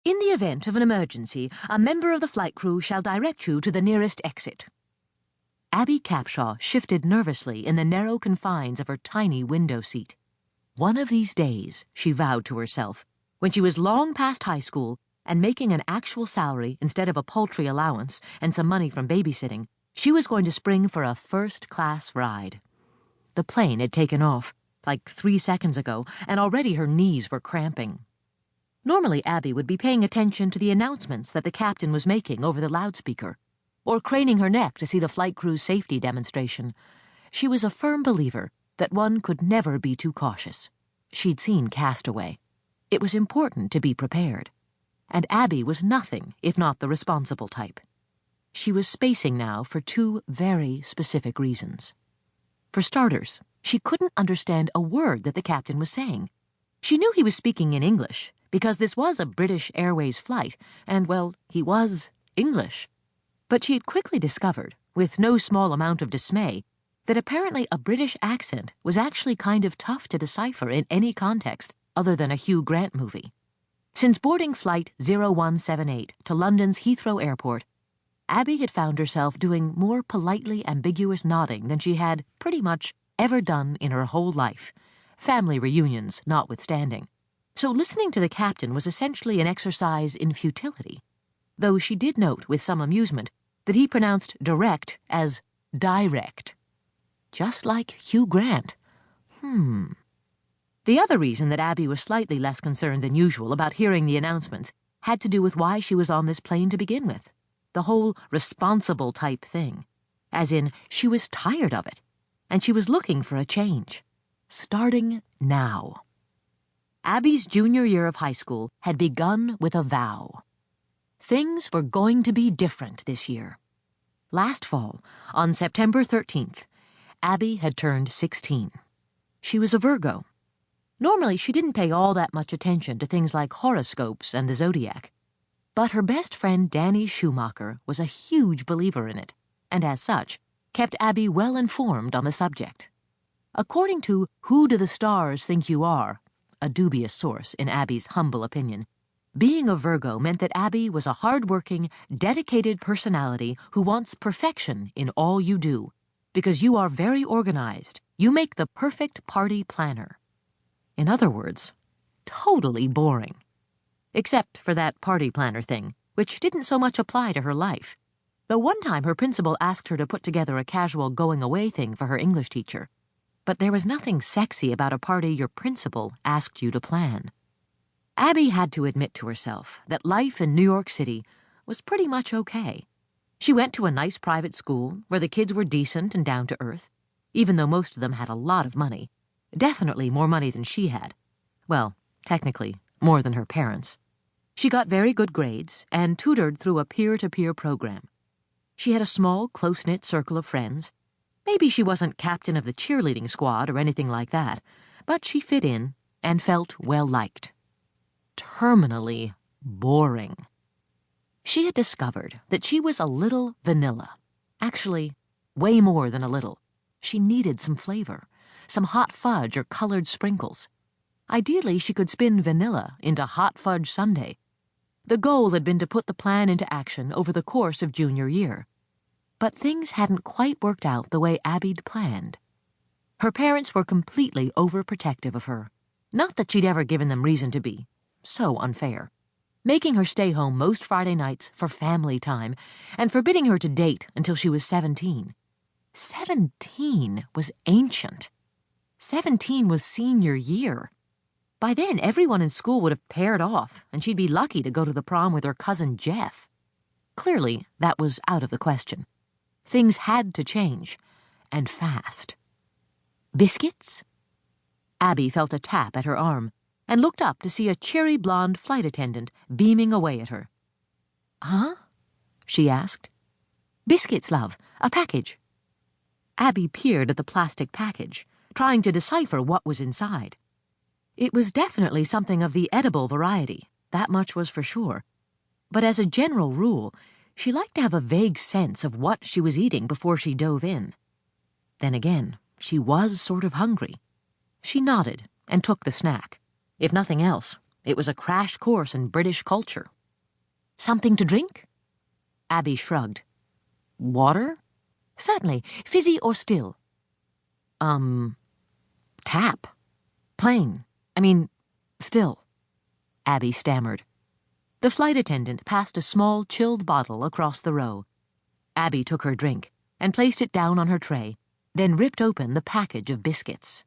In the event of an emergency, a member of the flight crew shall direct you to the nearest exit. Abby Capshaw shifted nervously in the narrow confines of her tiny window seat. One of these days, she vowed to herself, when she was long past high school and making an actual salary instead of a paltry allowance and some money from babysitting, she was going to spring for a first-class ride. The plane had taken off, like 3 seconds ago, and already her knees were cramping. Normally, Abby would be paying attention to the announcements that the captain was making over the loudspeaker, or craning her neck to see the flight crew's safety demonstration. She was a firm believer that one could never be too cautious. She'd seen Castaway. It was important to be prepared. And Abby was nothing if not the responsible type. She was spacing now for 2 very specific reasons. For starters, she couldn't understand a word that the captain was saying. She knew he was speaking in English, because this was a British Airways flight, and, well, he was English. But she had quickly discovered, with no small amount of dismay, that apparently a British accent was actually kind of tough to decipher in any context other than a Hugh Grant movie. Since boarding Flight 0178 to London's Heathrow Airport, Abby had found herself doing more politely ambiguous nodding than she had, pretty much, ever done in her whole life, family reunions notwithstanding. So listening to the captain was essentially an exercise in futility, though she did note with some amusement that he pronounced direct as direct. Just like Hugh Grant. The other reason that Abby was slightly less concerned than usual about hearing the announcements had to do with why she was on this plane to begin with. The whole responsible type thing. As in, she was tired of it, and she was looking for a change. Starting now. Abby's junior year of high school had begun with a vow. Things were going to be different this year. Last fall, on September 13th, Abby had turned 16. She was a Virgo. Normally, she didn't pay all that much attention to things like horoscopes and the zodiac. But her best friend Danny Schumacher was a huge believer in it, and as such, kept Abby well informed on the subject. According to Who Do the Stars Think You Are, a dubious source in Abby's humble opinion, being a Virgo meant that Abby was a hard-working, dedicated personality who wants perfection in all you do, because you are very organized. You make the perfect party planner. In other words, totally boring. Except for that party planner thing, which didn't so much apply to her life. Though one time her principal asked her to put together a casual going-away thing for her English teacher. But there was nothing sexy about a party your principal asked you to plan. Abby had to admit to herself that life in New York City was pretty much okay. She went to a nice private school where the kids were decent and down to earth, even though most of them had a lot of money. Definitely more money than she had. Well, technically, more than her parents. She got very good grades and tutored through a peer-to-peer program. She had a small, close-knit circle of friends. Maybe she wasn't captain of the cheerleading squad or anything like that, but she fit in and felt well-liked. Terminally boring. She had discovered that she was a little vanilla. Actually, way more than a little. She needed some flavor, some hot fudge or colored sprinkles. Ideally, she could spin vanilla into hot fudge sundae. The goal had been to put the plan into action over the course of junior year. But things hadn't quite worked out the way Abby'd planned. Her parents were completely overprotective of her. Not that she'd ever given them reason to be. So unfair. Making her stay home most Friday nights for family time and forbidding her to date until she was 17. 17 was ancient. 17 was senior year. By then, everyone in school would have paired off, and she'd be lucky to go to the prom with her cousin Jeff. Clearly, that was out of the question. Things had to change, and fast. Biscuits? Abby felt a tap at her arm, and looked up to see a cheery blonde flight attendant beaming away at her. "Huh?" she asked. "Biscuits, love. A package." Abby peered at the plastic package, trying to decipher what was inside. It was definitely something of the edible variety, that much was for sure. But as a general rule, she liked to have a vague sense of what she was eating before she dove in. Then again, she was sort of hungry. She nodded and took the snack. If nothing else, It was a crash course in British culture. Something to drink? Abby shrugged. Water? Certainly. Fizzy or still? Tap. Plain. Still. Abby stammered. The flight attendant passed a small, chilled bottle across the row. Abby took her drink and placed it down on her tray, then ripped open the package of biscuits.